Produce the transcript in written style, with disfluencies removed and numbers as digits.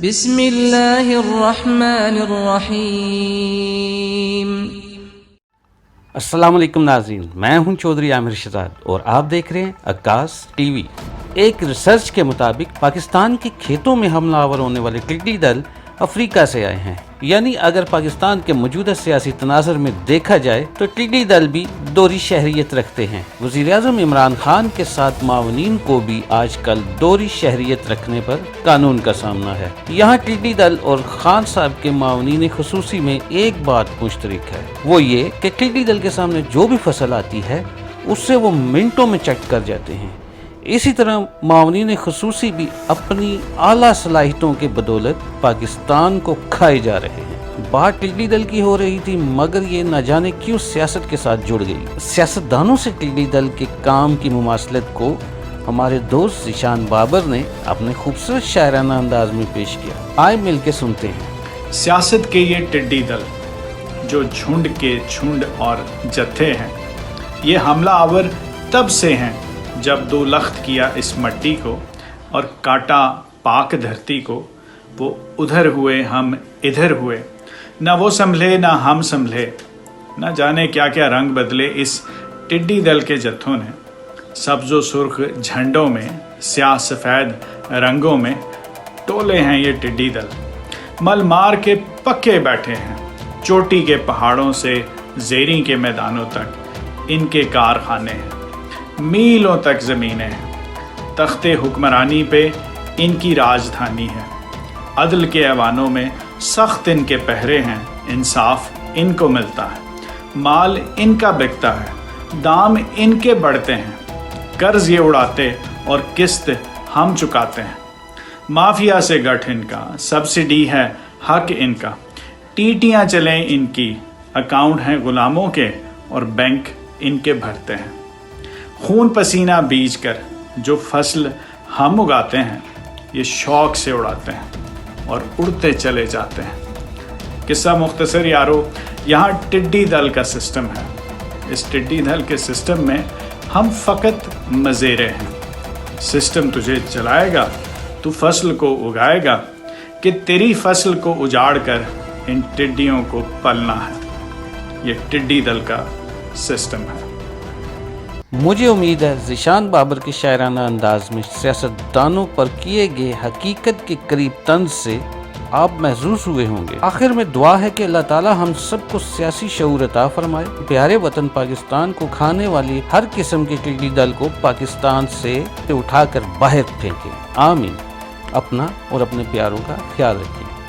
بسم اللہ الرحمن الرحیم۔ السلام علیکم ناظرین، میں ہوں چودھری عامر شہزاد اور آپ دیکھ رہے ہیں عکاس ٹی وی۔ ایک ریسرچ کے مطابق پاکستان کے کھیتوں میں حملہ آور ہونے والے ٹڈی دل افریقہ سے آئے ہیں، یعنی اگر پاکستان کے موجودہ سیاسی تناظر میں دیکھا جائے تو ٹڈی دل بھی دوہری شہریت رکھتے ہیں۔ وزیر اعظم عمران خان کے ساتھ معاونین کو بھی آج کل دوہری شہریت رکھنے پر قانون کا سامنا ہے۔ یہاں ٹڈی دل اور خان صاحب کے معاونین خصوصی میں ایک بات مشترک ہے، وہ یہ کہ ٹڈی دل کے سامنے جو بھی فصل آتی ہے اس سے وہ منٹوں میں چیک کر جاتے ہیں۔ اسی طرح معاونین خصوصی بھی اپنی اعلیٰ صلاحیتوں کے بدولت پاکستان کو کھائے جا رہے ہیں۔ بات ٹڈی دل کی ہو رہی تھی، مگر یہ نہ جانے کیوں سیاست کے ساتھ جڑ گئی۔ سیاستدانوں سے ٹڈی دل کے کام کی مماثلت کو ہمارے دوست ذیشان بابر نے اپنے خوبصورت شاعرانہ انداز میں پیش کیا۔ آئے مل کے سنتے ہیں۔ سیاست کے یہ ٹڈی دل جو جھنڈ کے جھنڈ اور جتھے ہیں، یہ حملہ آور تب سے ہیں جب دو لخت کیا اس مٹی کو اور کاٹا پاک دھرتی کو۔ وہ ادھر ہوئے ہم ادھر ہوئے، نہ وہ سنبھلے نہ ہم سنبھلے، نہ جانے کیا کیا رنگ بدلے اس ٹڈی دل کے جتھوں نے۔ سبز و سرخ جھنڈوں میں، سیاہ سفید رنگوں میں ٹولے ہیں یہ ٹڈی دل۔ مل مار کے پکے بیٹھے ہیں، چوٹی کے پہاڑوں سے زیریں کے میدانوں تک ان کے کارخانے ہیں، میلوں تک زمینیں ہیں۔ تخت حکمرانی پہ ان کی راجدھانی ہے، عدل کے ایوانوں میں سخت ان کے پہرے ہیں۔ انصاف ان کو ملتا ہے، مال ان کا بکتا ہے، دام ان کے بڑھتے ہیں۔ قرض یہ اڑاتے اور قسط ہم چکاتے ہیں۔ مافیا سے گٹھ ان کا، سبسڈی ہے حق ان کا۔ ٹیٹیاں چلیں ان کی، اکاؤنٹ ہیں غلاموں کے اور بینک ان کے بھرتے ہیں۔ خون پسینہ بیج کر جو فصل ہم اگاتے ہیں، یہ شوق سے اڑاتے ہیں اور اڑتے چلے جاتے ہیں۔ قصہ مختصر یارو، یہاں ٹڈی دل کا سسٹم ہے۔ اس ٹڈی دل کے سسٹم میں ہم فقط مزیرے ہیں۔ سسٹم تجھے چلائے گا، تو فصل کو اگائے گا کہ تیری فصل کو اجاڑ کر ان ٹڈیوں کو پلنا ہے۔ یہ ٹڈی دل کا سسٹم ہے۔ مجھے امید ہے ذیشان بابر کے شاعرانہ انداز میں سیاستدانوں پر کیے گئے حقیقت کے قریب طنز سے آپ محظوظ ہوئے ہوں گے۔ آخر میں دعا ہے کہ اللہ تعالی ہم سب کو سیاسی شعور عطا فرمائے، پیارے وطن پاکستان کو کھانے والی ہر قسم کے ٹڈی دل کو پاکستان سے اٹھا کر باہر پھینکے۔ آمین۔ اپنا اور اپنے پیاروں کا خیال رکھیں۔